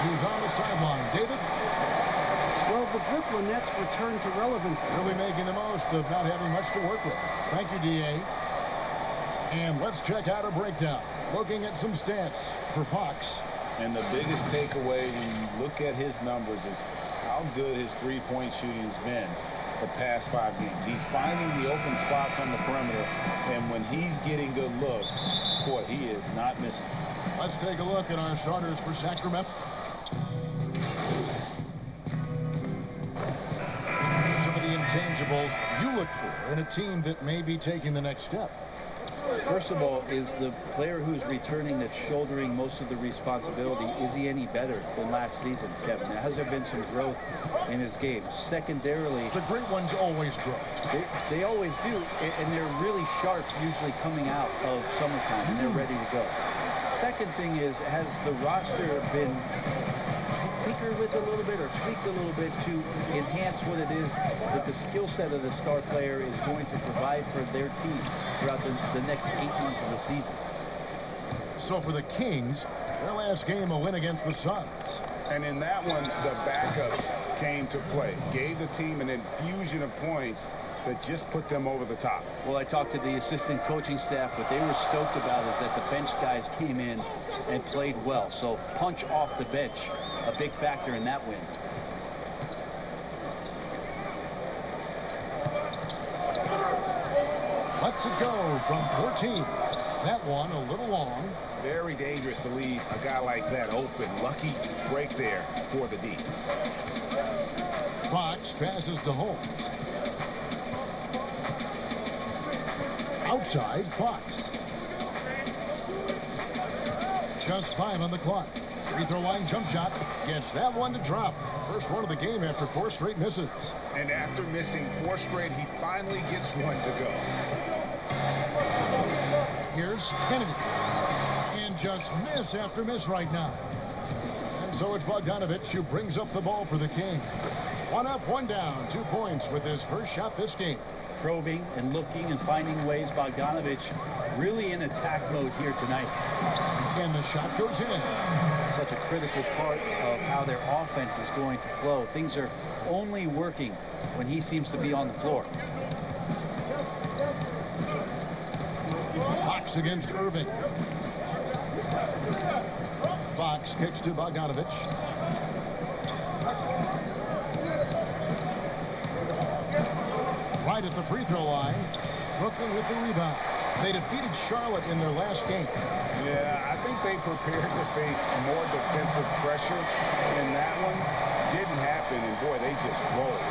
He's on the sideline. David? Well, the Brooklyn Nets return to relevance. Really making the most of not having much to work with. Thank you, D.A. And let's check out a breakdown. Looking at some stats for Fox. And the biggest takeaway when you look at his numbers is how good his three-point shooting has been the past 5 games. He's finding the open spots on the perimeter, and when he's getting good looks, boy, he is not missing. Let's take a look at our starters for Sacramento. Some of the intangibles you look for in a team that may be taking the next step. First of all, is the player who's returning that's shouldering most of the responsibility, is he any better than last season, Kevin? Has there been some growth in his game? Secondarily, the great ones always grow. They always do, and they're really sharp usually coming out of summertime, and they're ready to go. Second thing is, has the roster been tinkered with a little bit or tweaked a little bit to enhance what it is that the skill set of the star player is going to provide for their team throughout the next 8 months of the season? So for the Kings, their last game a win against the Suns. And in that one, the backups came to play, gave the team an infusion of points that just put them over the top. Well, I talked to the assistant coaching staff. What they were stoked about is that the bench guys came in and played well. So punch off the bench, a big factor in that win. Lets it go from 14. That one a little long. Very dangerous to leave a guy like that open. Lucky break there for the D. Fox passes to Holmes. Outside, Fox. Just 5 on the clock. Free throw line jump shot. Gets that one to drop. First one of the game after 4 straight misses. And after missing 4 straight, he finally gets one to go. Here's Kennedy. And just miss after miss right now. And so it's Bogdanovich who brings up the ball for the Kings. 1 up, 1 down. 2 points with his first shot this game. Probing and looking and finding ways. Bogdanovich really in attack mode here tonight. And the shot goes in. Such a critical part of how their offense is going to flow. Things are only working when he seems to be on the floor. Fox against Irving. Fox kicks to Bogdanovich. Right at the free throw line. Brooklyn with the rebound. They defeated Charlotte in their last game. Yeah, I think they prepared to face more defensive pressure, and that one didn't happen, and boy, they just rolled.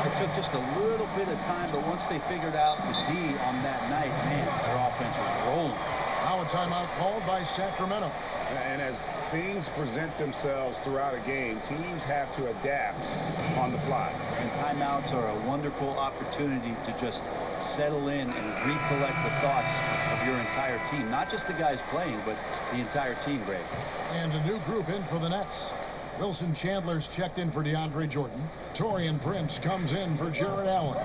It took just a little bit of time, but once they figured out the D on that night, man, their offense was rolling. Now a timeout called by Sacramento. And as things present themselves throughout a game, teams have to adapt on the fly. And timeouts are a wonderful opportunity to just settle in and recollect the thoughts of your entire team. Not just the guys playing, but the entire team, Greg. And a new group in for the Nets. Wilson Chandler's checked in for DeAndre Jordan. Torian Prince comes in for Jared Allen.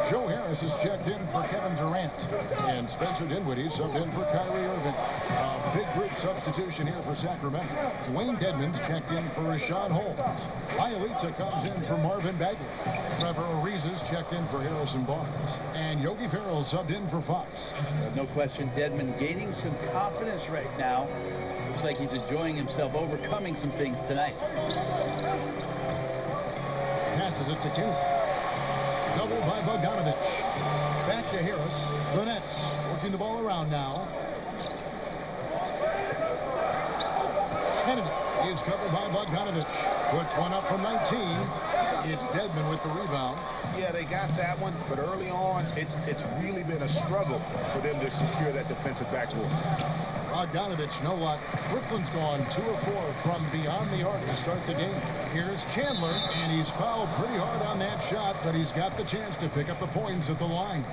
Joe Harris is checked in for Kevin Durant. And Spencer Dinwiddie subbed in for Kyrie Irving. A big group substitution here for Sacramento. Dwayne Dedmon's checked in for Rashawn Holmes. Bielitsa comes in for Marvin Bagley. Trevor Ariza's checked in for Harrison Barnes. And Yogi Ferrell subbed in for Fox. No question, Dedmon gaining some confidence right now. Looks like he's enjoying himself, overcoming some things tonight. Passes it to King. Doubled by Bogdanovich. Back to Harris. The Nets working the ball around now. Kennedy is covered by Bogdanovich. Puts one up from 19. It's Dedmon with the rebound. Yeah, they got that one, but early on, it's really been a struggle for them to secure that defensive backboard. Bogdanovich, no luck. Brooklyn's gone 2 of 4 from beyond the arc to start the game. Here's Chandler, and he's fouled pretty hard on that shot, but he's got the chance to pick up the points at the line.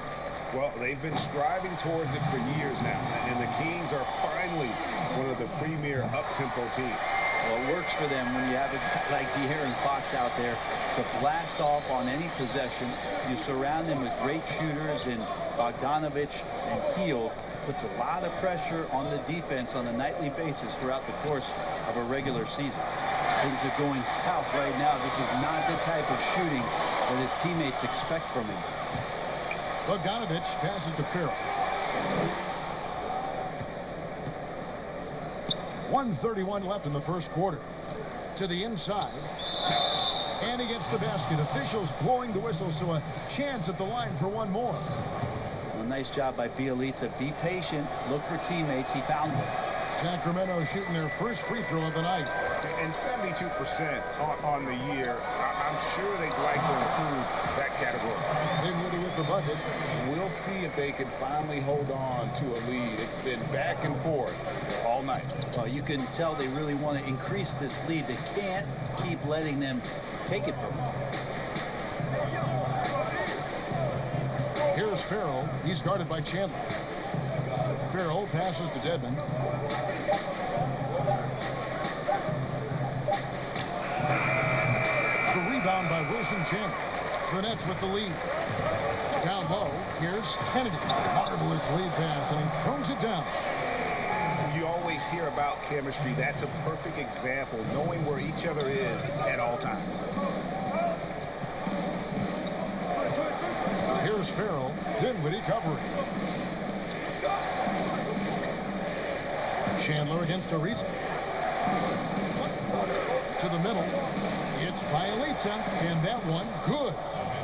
Well, they've been striving towards it for years now, and the Kings are finally one of the premier up-tempo teams. Well, it works for them when you have a guy like De'Aaron Fox out there to blast off on any possession. You surround them with great shooters in Bogdanovich and Hield. Puts a lot of pressure on the defense on a nightly basis throughout the course of a regular season. Things are going south right now. This is not the type of shooting that his teammates expect from him. Bogdanovich passes to Farrell. 1:31 left in the first quarter. To the inside. And he gets the basket. Officials blowing the whistle, so a chance at the line for one more. Well, nice job by Bielitsa. Be patient. Look for teammates. He found them. Sacramento shooting their first free throw of the night. And 72% on the year. I'm sure they'd like to improve that category. Dinwiddie with the bucket. We'll see if they can finally hold on to a lead. It's been back and forth all night. Well, you can tell they really want to increase this lead. They can't keep letting them take it from them. Here's Farrell. He's guarded by Chandler. Farrell passes to Dedmon. The rebound by Wilson Chandler. The Nets with the lead. Down low, here's Kennedy. Marvelous lead pass, and he throws it down. You always hear about chemistry. That's a perfect example, knowing where each other is at all times. Here's Farrell. Dinwiddie covering. Chandler against Ariza. To the middle. It's Bielitsa, and that one good.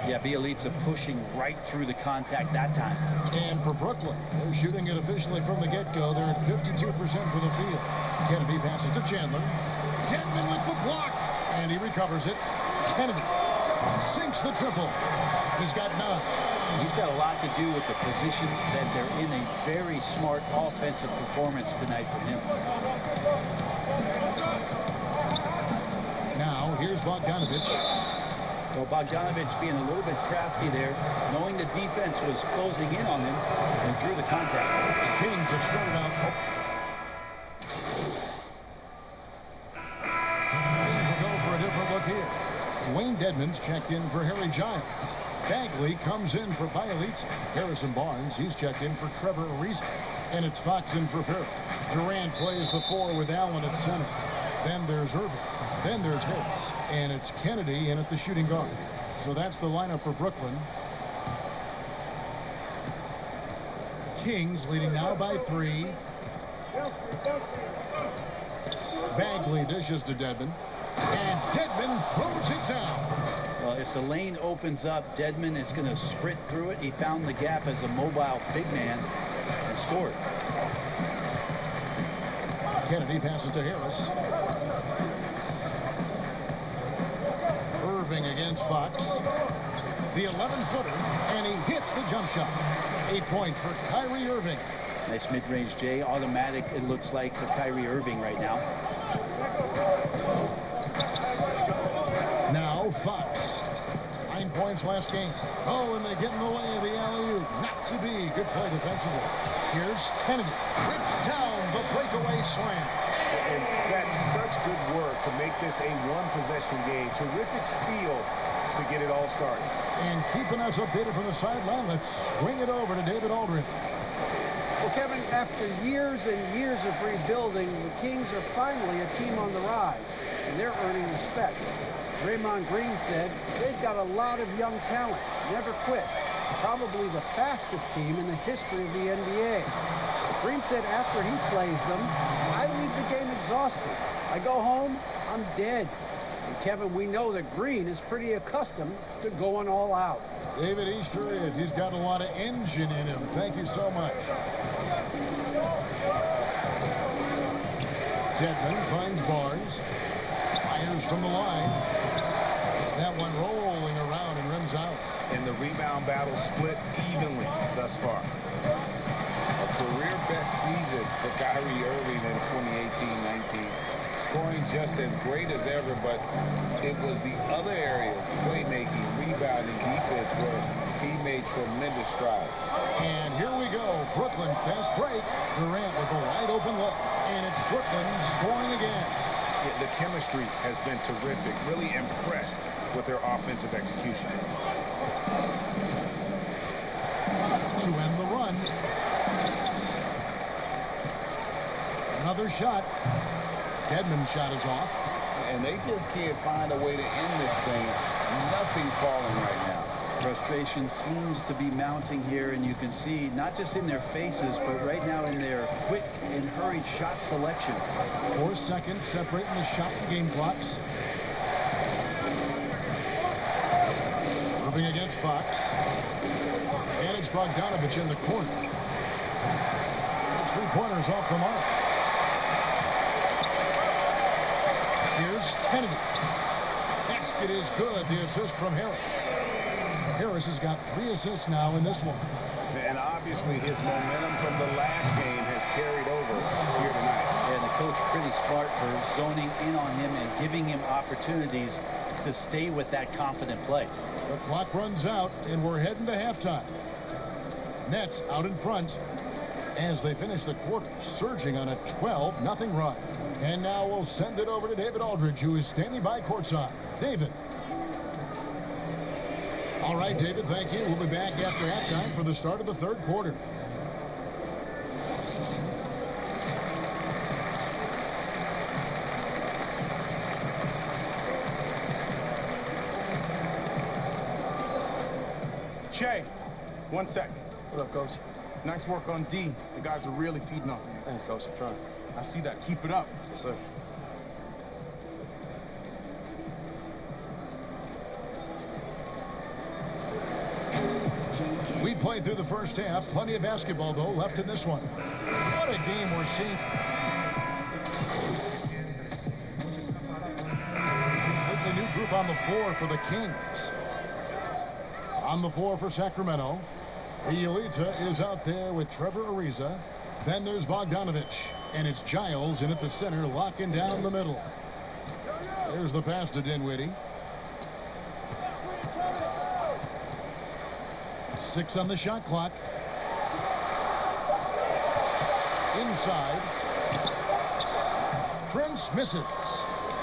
Yeah, Bielitsa pushing right through the contact that time. And for Brooklyn, they're shooting it officially from the get-go. They're at 52% for the field. Kennedy passes to Chandler. Dedmon with the block, and he recovers it. Kennedy sinks the triple. He's got 9. He's got a lot to do with the position that they're in. A very smart offensive performance tonight from him. Now, here's Bogdanovich. Well, Bogdanovich being a little bit crafty there, knowing the defense was closing in on him, and drew the contact. The Kings have started out. Kings will go for a different look here. Dwayne Dedmon's checked in for Harry Giles. Bagley comes in for Bielitsa. Harrison Barnes, he's checked in for Trevor Ariza. And it's Fox in for Farrell. Durant plays the 4 with Allen at center. Then there's Irving. Then there's Harris. And it's Kennedy in at the shooting guard. So that's the lineup for Brooklyn. Kings leading now by 3. Bagley dishes to Dedmon. And Dedmon throws it down. Well, if the lane opens up, Dedmon is going to sprint through it. He found the gap as a mobile big man and scored. Kennedy passes to Harris. Irving against Fox. The 11-footer, and he hits the jump shot. 8 points for Kyrie Irving. Nice mid-range J. Automatic, it looks like, for Kyrie Irving right now. Now Fox. 9 points last game. Oh, and they get in the way of the alley-oop. Not to be. Good play defensively. Here's Kennedy. Rips down the breakaway slam. And that's such good work to make this a one-possession game. Terrific steal to get it all started. And keeping us updated from the sideline, let's swing it over to David Aldridge. Well, Kevin, after years and years of rebuilding, the Kings are finally a team on the rise, and they're earning respect. Draymond Green said they've got a lot of young talent, never quit. Probably the fastest team in the history of the NBA. Green said after he plays them, I leave the game exhausted. I go home, I'm dead. And Kevin, we know that Green is pretty accustomed to going all out. David, he sure is. He's got a lot of engine in him. Thank you so much. Dedmon finds Barnes. Fires from the line. That one rolling around and rims out. And the rebound battle split evenly thus far. A career best season for Kyrie Irving in 2018-19. Scoring just as great as ever, but it was the other areas, playmaking, rebounding, defense, where he made tremendous strides. And here we go. Brooklyn fast break. Durant with a wide open look. And it's Brooklyn scoring again. Yeah, the chemistry has been terrific. Really impressed with their offensive execution. To end the run. Another shot. Dedmon's shot is off. And they just can't find a way to end this thing. Nothing falling right now. Frustration seems to be mounting here, and you can see not just in their faces, but right now in their quick and hurried shot selection. 4 seconds separating the shot and game clocks. Moving against Fox. And it's Bogdanovich in the corner. His 3-pointers off the mark. Here's Kennedy. Basket is good. The assist from Harris. Harris has got 3 assists now in this one. And obviously his momentum from the last game has carried over here tonight. And the coach pretty smart for zoning in on him and giving him opportunities to stay with that confident play. The clock runs out, and we're heading to halftime. Nets out in front as they finish the quarter, surging on a 12-0 run. And now we'll send it over to David Aldridge, who is standing by courtside. David. All right, David, thank you. We'll be back after halftime for the start of the third quarter. Che, 1 sec. What up, Coach? Nice work on D. The guys are really feeding off of you. Thanks, Coach. I'm trying. I see that. Keep it up. Yes, sir. We played through the first half. Plenty of basketball, though, left in this one. What a game we're seeing. Completely new group on the floor for the Kings. On the floor for Sacramento. Bielitsa is out there with Trevor Ariza. Then there's Bogdanovich. And it's Giles in at the center, locking down the middle. There's the pass to Dinwiddie. 6 on the shot clock. Inside. Prince misses.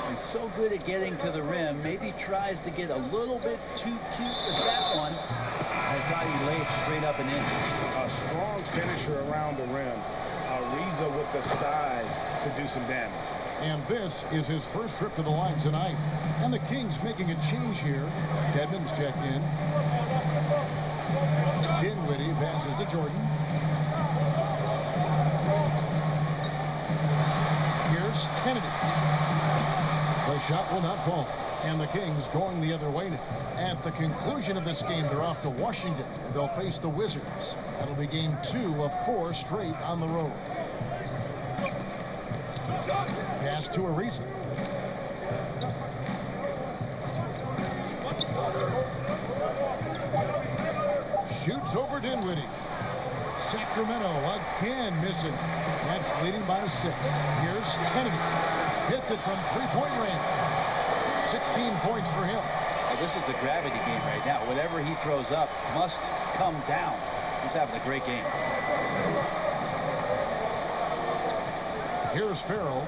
He's so good at getting to the rim. Maybe tries to get a little bit too cute with that one. I thought he laid straight up and in. A strong finisher around the rim. Ariza with the size to do some damage. And this is his first trip to the line tonight. And the Kings making a change here. Dedmon's checked in. Dinwiddie passes to Jordan. Here's Kennedy. The shot will not fall. And the Kings going the other way now. At the conclusion of this game, they're off to Washington. They'll face the Wizards. That'll be game 2 of 4 straight on the road. Pass to Ariza. Shoots over Dinwiddie. Sacramento again missing. That's leading by 6. Here's Kennedy. Hits it from 3-point range. 16 points for him. This is a gravity game right now. Whatever he throws up must come down. He's having a great game. Here's Farrell.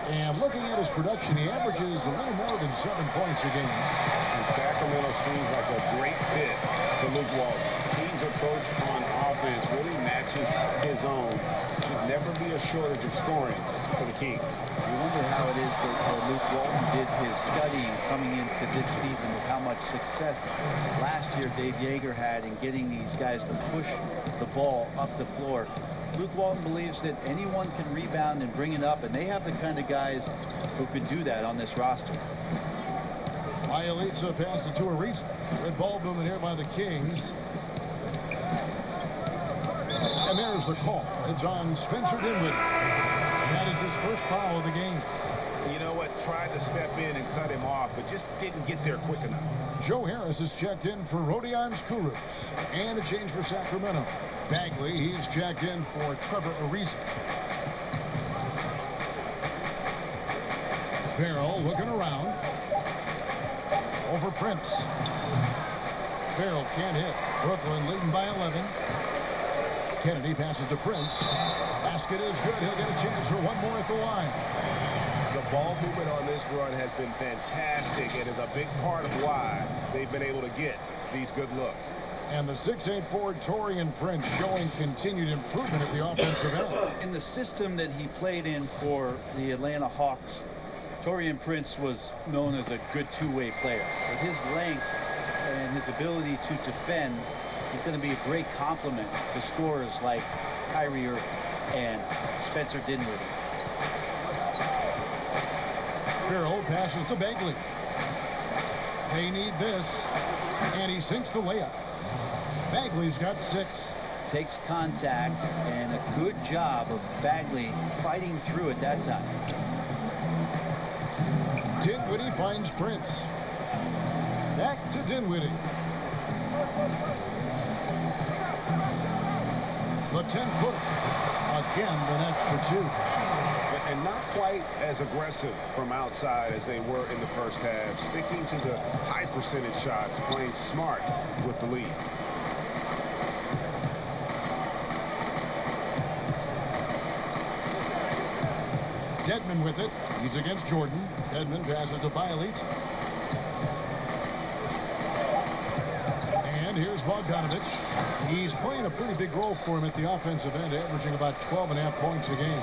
And looking at his production, he averages a little more than 7 points a game. And Sacramento seems like a great fit for Luke Walton. Team's approach on offense really matches his own. Should never be a shortage of scoring for the Kings. You wonder how it is that Luke Walton did his studying coming into this season with how much success last year Dave Yeager had in getting these guys to push the ball up the floor. Luke Walton believes that anyone can rebound and bring it up, and they have the kind of guys who could do that on this roster. Bielitsa passes to Ariza. Good ball movement here by the Kings. And there's the call. It's on Spencer Dinwiddie. And that is his first foul of the game. You know what? Tried to step in and cut him off, but just didn't get there quick enough. Joe Harris is checked in for Rodions Kurucs. And a change for Sacramento. Bagley, he's checked in for Trevor Ariza. Farrell looking around. Over Prince. Farrell can't hit. Brooklyn leading by 11. Kennedy passes to Prince. Basket is good. He'll get a chance for one more at the line. The ball movement on this run has been fantastic and is a big part of why they've been able to get these good looks. And the 6'8" forward Taurean Prince showing continued improvement at the offensive end. In the system that he played in for the Atlanta Hawks Taurean Prince was known as a good two-way player. With his length and his ability to defend, he's going to be a great complement to scorers like Kyrie Irving and Spencer Dinwiddie. Farrell passes to Bagley. They need this, and he sinks the layup. Bagley's got 6. Takes contact, and a good job of Bagley fighting through at that time. Dinwiddie finds Prince. Back to Dinwiddie. The 10-footer. Again, the Nets for 2. And not quite as aggressive from outside as they were in the first half. Sticking to the high percentage shots, playing smart with the lead. Dedmon with it. He's against Jordan. Dedmon passes to Bielitz. And here's Bogdanovich. He's playing a pretty big role for him at the offensive end, averaging about 12.5 points a game.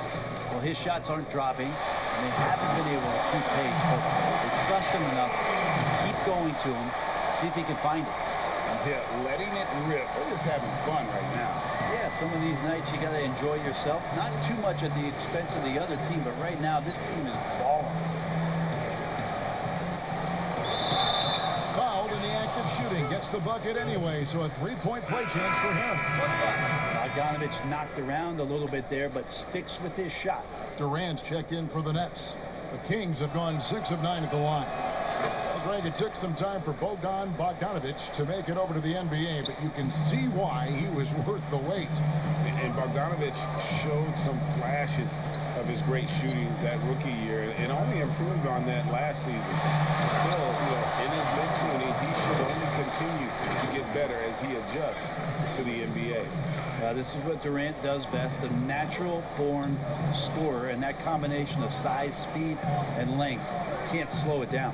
Well, his shots aren't dropping, and they haven't been able to keep pace, but they trust him enough to keep going to him, see if he can find it. Yeah, letting it rip. They're just having fun right now. Yeah, some of these nights you got to enjoy yourself. Not too much at the expense of the other team, but right now this team is balling. Fouled in the act of shooting. Gets the bucket anyway, so a 3-point play chance for him. Bogdanovich knocked around a little bit there, but sticks with his shot. Durant's checked in for the Nets. The Kings have gone 6 of 9 at the line. Well, Greg, it took some time for Bogdanovich to make it over to the NBA, but you can see why he was worth the wait. And Bogdanovich showed some flashes of his great shooting that rookie year and only improved on that last season. Still, in his mid-20s, he should only continue to get better as he adjusts to the NBA. This is what Durant does best, a natural-born scorer, and that combination of size, speed, and length can't slow it down.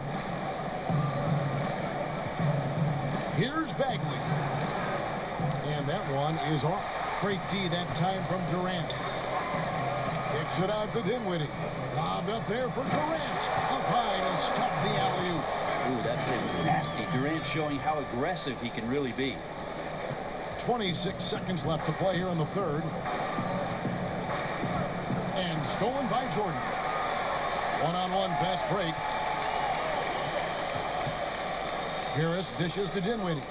Here's Bagley. And that one is off. Great D that time from Durant. Kicks it out to Dinwiddie. Lobbed up there for Durant. Up high to stop the alley-oop. Ooh, that is nasty. Durant showing how aggressive he can really be. 26 seconds left to play here in the third. And stolen by Jordan. One-on-one fast break. Harris dishes to Dinwiddie.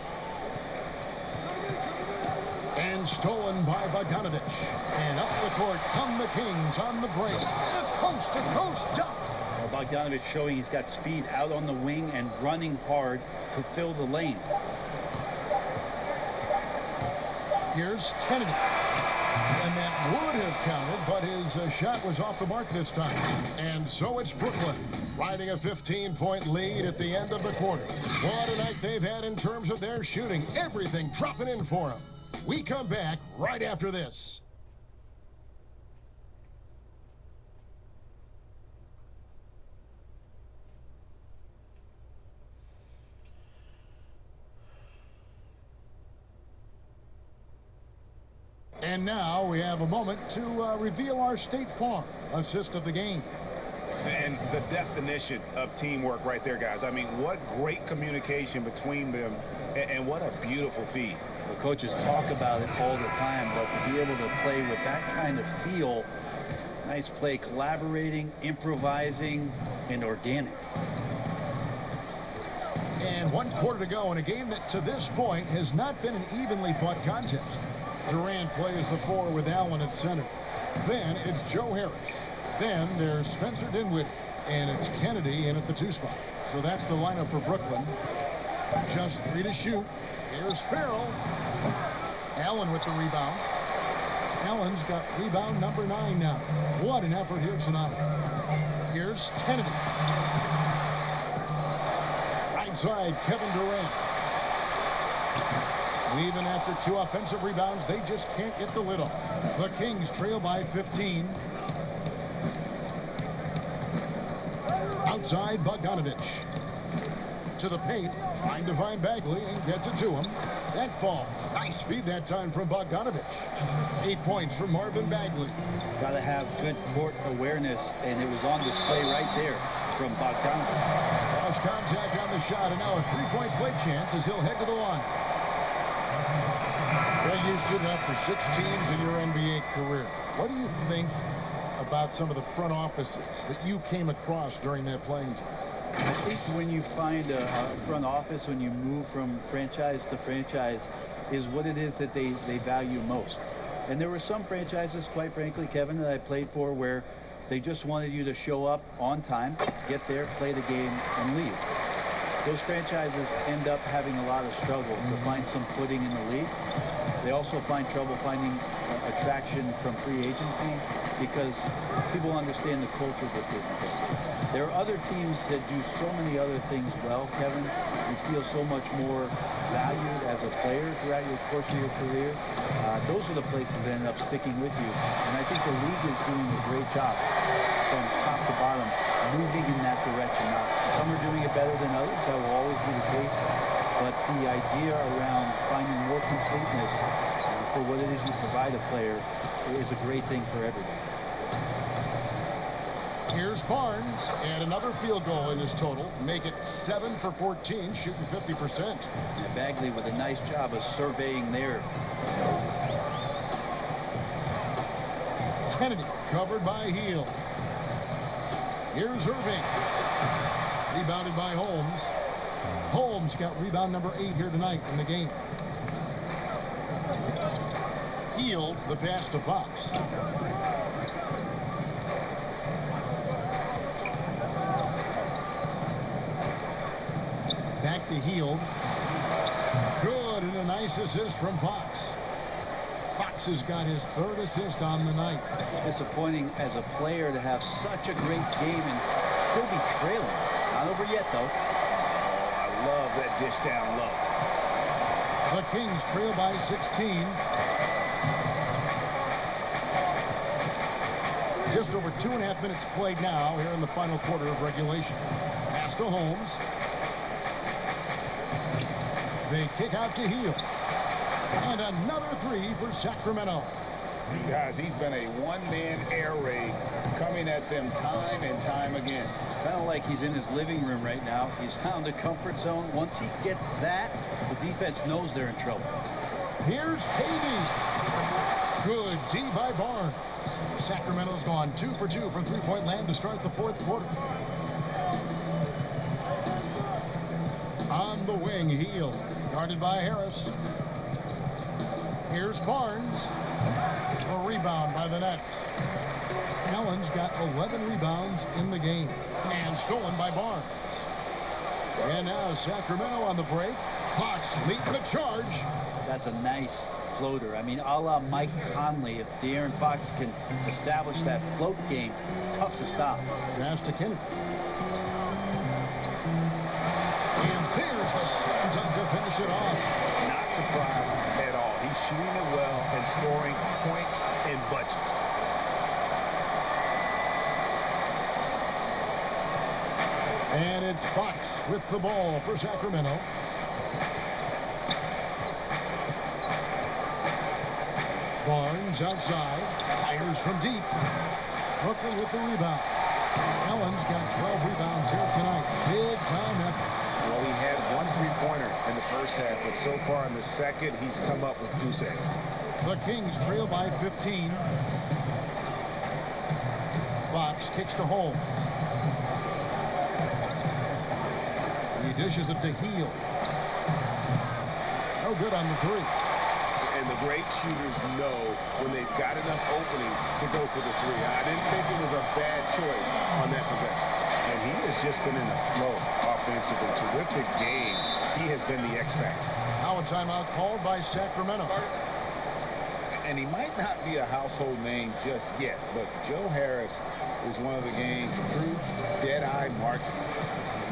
And stolen by Bogdanovich. And up the court come the Kings on the break. A coast-to-coast dunk. Well, Bogdanovich showing he's got speed out on the wing and running hard to fill the lane. Here's Kennedy. And that would have counted, but his shot was off the mark this time. And so it's Brooklyn riding a 15-point lead at the end of the quarter. What a night they've had in terms of their shooting. Everything dropping in for them. We come back right after this. And now we have a moment to reveal our State Farm assist of the game. And the definition of teamwork right there, guys. I mean, what great communication between them, and what a beautiful feed. The coaches talk about it all the time, but to be able to play with that kind of feel, nice play, collaborating, improvising, and organic. And 1 quarter to go in a game that to this point has not been an evenly fought contest. Durant plays the 4 with Allen at center. Then it's Joe Harris. Then there's Spencer Dinwiddie. And it's Kennedy in at the 2 spot. So that's the lineup for Brooklyn. Just 3 to shoot. Here's Farrell. Allen with the rebound. Allen's got rebound number 9 now. What an effort here tonight. Here's Kennedy. Right side, Kevin Durant. Even after 2 offensive rebounds, they just can't get the lid off. The Kings trail by 15. Outside, Bogdanovich. To the paint, trying to find Bagley and gets it to him. That ball, nice feed that time from Bogdanovich. 8 points from Marvin Bagley. Got to have good court awareness, and it was on display right there. from Bogdanovich. Cross contact on the shot, and now a three-point play chance as he'll head to the line. Greg, you've stood up for 6 teams in your NBA career. What do you think about some of the front offices that you came across during that playing time? I think when you find a front office, when you move from franchise to franchise, is what it is that they value most. And there were some franchises, quite frankly, Kevin, that I played for where they just wanted you to show up on time, get there, play the game, and leave. Those franchises end up having a lot of struggle to find some footing in the league. They also find trouble finding attraction from free agency because people understand the culture just isn't there. There are other teams that do so many other things well, Kevin. You feel so much more valued as a player throughout your course of your career. Those are the places that end up sticking with you. And I think the league is doing a great job from top to bottom, moving in that direction. Now, some are doing it better than others. That will always be the case. But the idea around finding more completeness for what it is you provide a player is a great thing for everybody. Here's Barnes, and another field goal in his total. Make it 7 for 14, shooting 50%. And Bagley with a nice job of surveying there. Kennedy covered by Heel. Here's Irving. Rebounded by Holmes. Holmes got rebound number 8 here tonight in the game. Heel, the pass to Fox. Back to Heel. Good, and a nice assist from Fox. Fox has got his 3rd assist on the night. Disappointing as a player to have such a great game and still be trailing. Not over yet, though. Oh, I love that dish down low. The Kings trail by 16. Just over 2.5 minutes played now here in the final quarter of regulation. Pass to Holmes. They kick out to Heel. And another 3 for Sacramento. Guys, he's been a one-man air raid coming at them time and time again. Kind of like he's in his living room right now. He's found a comfort zone. Once he gets that, the defense knows they're in trouble. Here's KD. Good D by Barnes. Sacramento's gone 2 for 2 from three-point land to start the 4th quarter. On the wing, Heel. Guarded by Harris. Here's Barnes. A rebound by the Nets. Allen's got 11 rebounds in the game. And stolen by Barnes. And now Sacramento on the break. Fox leading the charge. That's a nice floater. I mean, a la Mike Conley. If De'Aaron Fox can establish that float game, tough to stop. Pass to Kennedy. And there's a slam dunk to finish it off. Not surprised at all. He's shooting it well and scoring points in bunches. And it's Fox with the ball for Sacramento. Barnes outside. Fires from deep. Brooklyn with the rebound. Allen's got 12 rebounds here tonight. Big time effort. Well, he had 1 3-pointer in the first half, but so far in the second, he's come up with goose eggs. The Kings trail by 15. Fox kicks to Holmes. He dishes it to Heel. No good on the 3. And the great shooters know when they've got enough opening to go for the 3. I didn't think it was a bad choice on that possession. And he has just been in the flow offensively. Terrific game. He has been the X factor. Now a timeout called by Sacramento. And he might not be a household name just yet, but Joe Harris is one of the game's true dead-eye marksmen.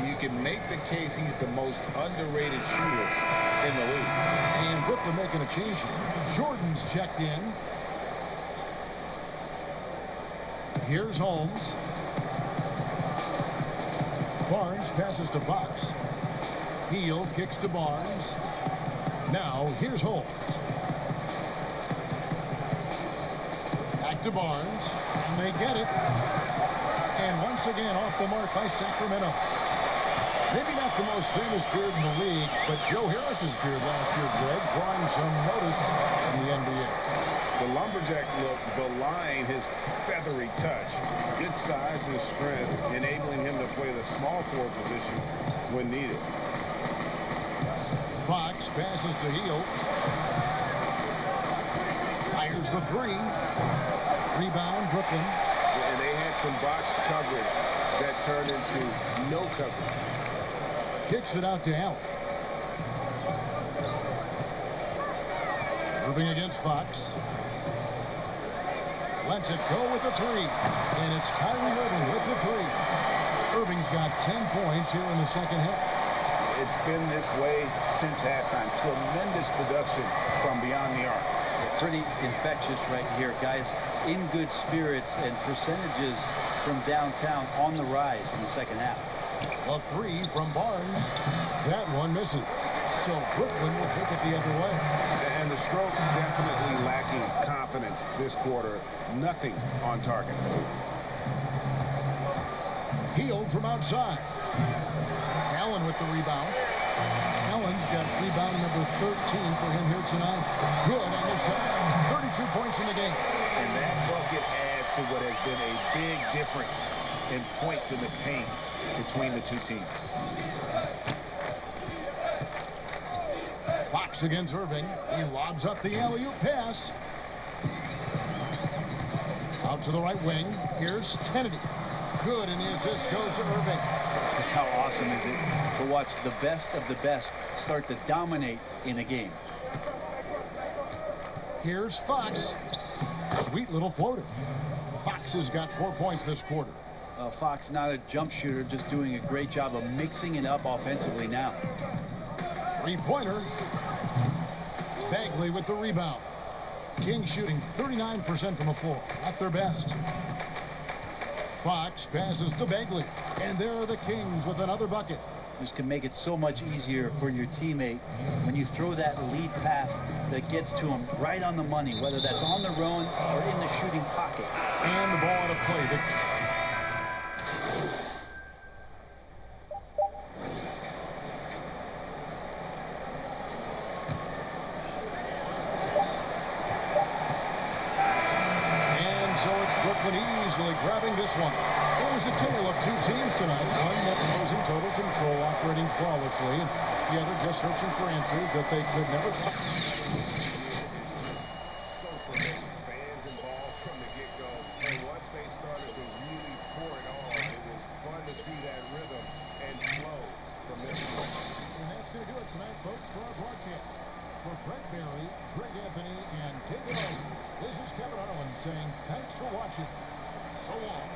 You can make the case he's the most underrated shooter in the league. And Brooklyn making a change here. Jordan's checked in. Here's Holmes. Barnes passes to Fox. Heel kicks to Barnes. Now here's Holmes. Back to Barnes, and they get it. And once again, off the mark by Sacramento. Maybe not the most famous beard in the league, but Joe Harris's beard last year, Greg, drawing some notice in the NBA. The lumberjack look belying his feathery touch. Good size and strength, enabling him to play the small forward position when needed. Fox passes to Heel. Fires the three. Rebound, Brooklyn. And they had some botched coverage that turned into no coverage. Kicks it out to Allen. Irving against Fox. Lets it go with the three. And it's Kyrie Irving with the three. Irving's got 10 points here in the second half. It's been this way since halftime. Tremendous production from beyond the arc. Pretty infectious right here, guys. In good spirits and percentages from downtown on the rise in the second half. A three from Barnes. That one misses. So Brooklyn will take it the other way. And the stroke definitely lacking confidence this quarter. Nothing on target. Healed from outside. Allen with the rebound. Allen's got rebound number 13 for him here tonight. Good on this side. 32 points in the game. And that bucket adds to what has been a big difference in points in the paint between the two teams. Fox against Irving. He lobs up the alley-oop pass. Out to the right wing. Here's Kennedy. Good, and the assist goes to Irving. Just how awesome is it to watch the best of the best start to dominate in a game. Here's Fox. Sweet little floater. Fox has got 4 points this quarter. Fox, not a jump shooter, just doing a great job of mixing it up offensively now. Three-pointer. Bagley with the rebound. Kings shooting 39% from the floor. At their best. Fox passes to Bagley. And there are the Kings with another bucket. This can make it so much easier for your teammate when you throw that lead pass that gets to him right on the money, whether that's on the run or in the shooting pocket. And the ball to play. So it's Brooklyn easily grabbing this one. It was a tale of two teams tonight. One that was in total control, operating flawlessly, and the other just searching for answers that they could never find. So tremendous fans involved from the get-go. And once they started to really pour it on, it was fun to see that rhythm and flow from this point. And that's going to do it tonight, folks, for our broadcast. For Brett Barry, Greg Anthony, and David Owen, this is Kevin Harlan saying thanks for watching. So long.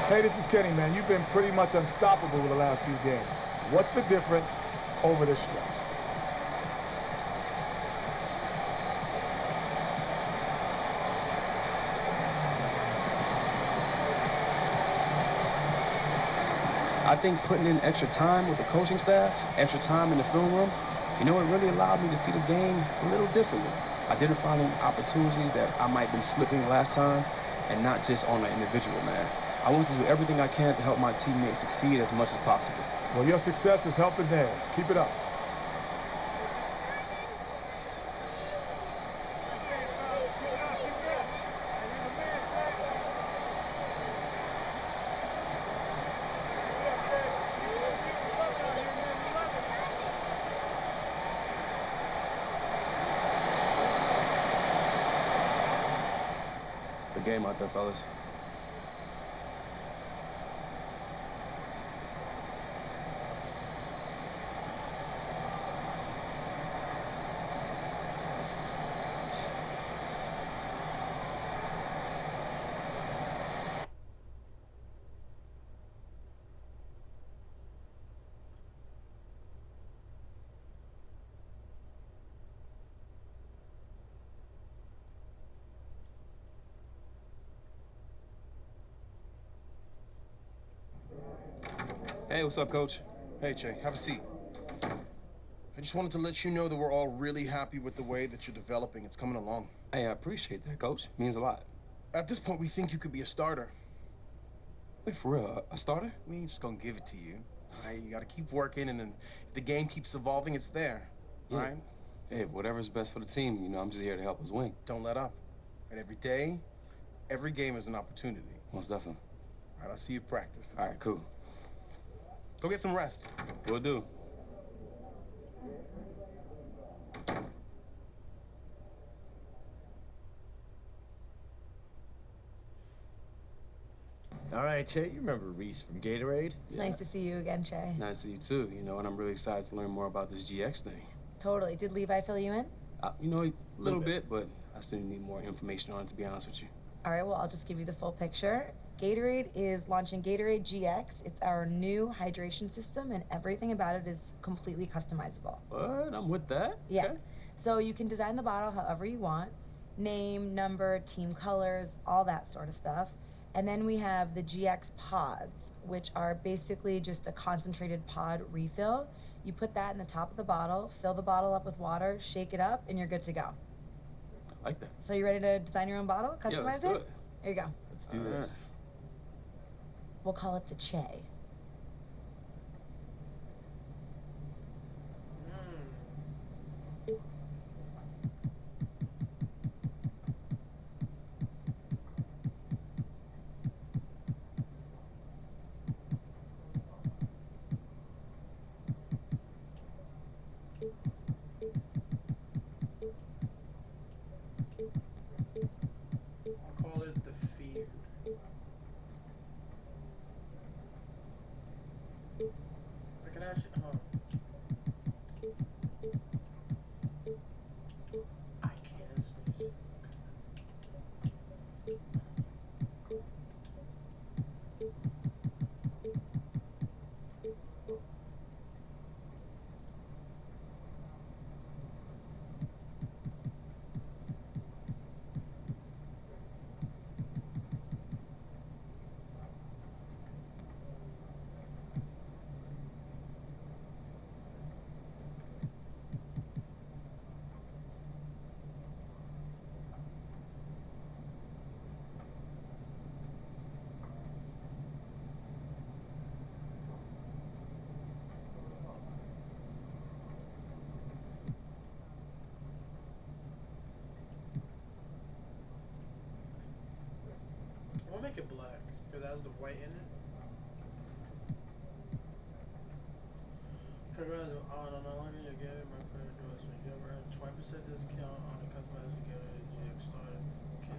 Hey, this is Kenny, man. You've been pretty much unstoppable with the last few games. What's the difference over this stretch? I think putting in extra time with the coaching staff, extra time in the film room, you know, it really allowed me to see the game a little differently. Identifying opportunities that I might have been slipping last time, and not just on an individual, man. I want to do everything I can to help my teammates succeed as much as possible. Well, your success is helping theirs. Keep it up. Good game out there, fellas. Hey, what's up, Coach? Hey, Che, have a seat. I just wanted to let you know that we're all really happy with the way that you're developing. It's coming along. Hey, I appreciate that, Coach. Means a lot. At this point, we think you could be a starter. Wait, for real? A starter? We ain't just gonna give it to you. All right? You gotta keep working, and then if the game keeps evolving, it's there. Yeah. All right? Hey, whatever's best for the team, you know, I'm just here to help us win. Don't let up. And every day, every game is an opportunity. Most definitely. All right, I'll see you at practice. All right, cool. Go get some rest. Will do. All right, Che, you remember Reese from Gatorade? It's nice to see you again, Che. Nice to see you too, you know, and I'm really excited to learn more about this GX thing. Totally. Did Levi fill you in? You know, a little bit, but I still need more information on it, to be honest with you. All right, well, I'll just give you the full picture. Gatorade is launching Gatorade GX. It's our new hydration system, and everything about it is completely customizable. What? I'm with that? Yeah. Okay. So you can design the bottle however you want. Name, number, team colors, all that sort of stuff. And then we have the GX pods, which are basically just a concentrated pod refill. You put that in the top of the bottle, fill the bottle up with water, shake it up, and you're good to go. I like that. So you ready to design your own bottle, customize Yeah, let's do it. Here you go. Let's do this. We'll call it the Che. I'll call it the Feared. I can actually. I can't space. We'll make it black, because that has the white in it. Congrats on unlocking your Gatorade Mercury endorsement. You have earned 20% discount on the customized Gatorade GX starter kit.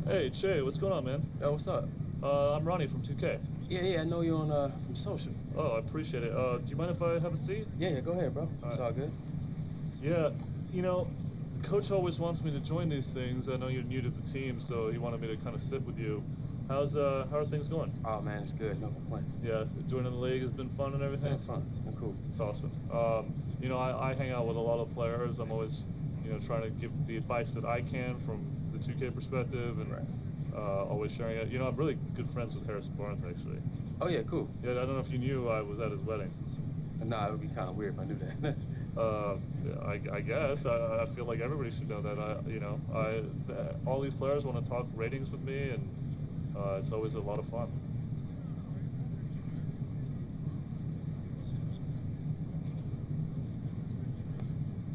Hey, Che, what's going on, man? Yo, what's up? I'm Ronnie from 2K. Yeah, I know you on from social. Oh, I appreciate it. Do you mind if I have a seat? Yeah, go ahead, bro. It's all good. Yeah, you know, the coach always wants me to join these things. I know you're new to the team, so he wanted me to kind of sit with you. How are things going? Oh man, it's good. No complaints. Yeah, joining the league has been fun and everything. It's been fun. It's been cool. It's awesome. You know, I hang out with a lot of players. I'm always, you know, trying to give the advice that I can from the 2K perspective, and always sharing it. You know, I'm really good friends with Harrison Barnes, actually. Oh yeah, cool. Yeah, I don't know if you knew I was at his wedding. Nah, it would be kind of weird if I knew that. I guess I feel like everybody should know that. All these players want to talk ratings with me, and it's always a lot of fun.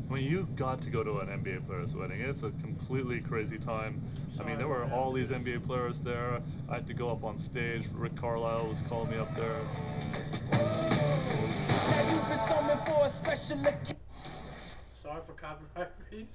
I mean, you got to go to an NBA player's wedding. It's a completely crazy time. I mean, there were all these NBA players there. I had to go up on stage. Rick Carlisle was calling me up there. Sorry for copyright reasons.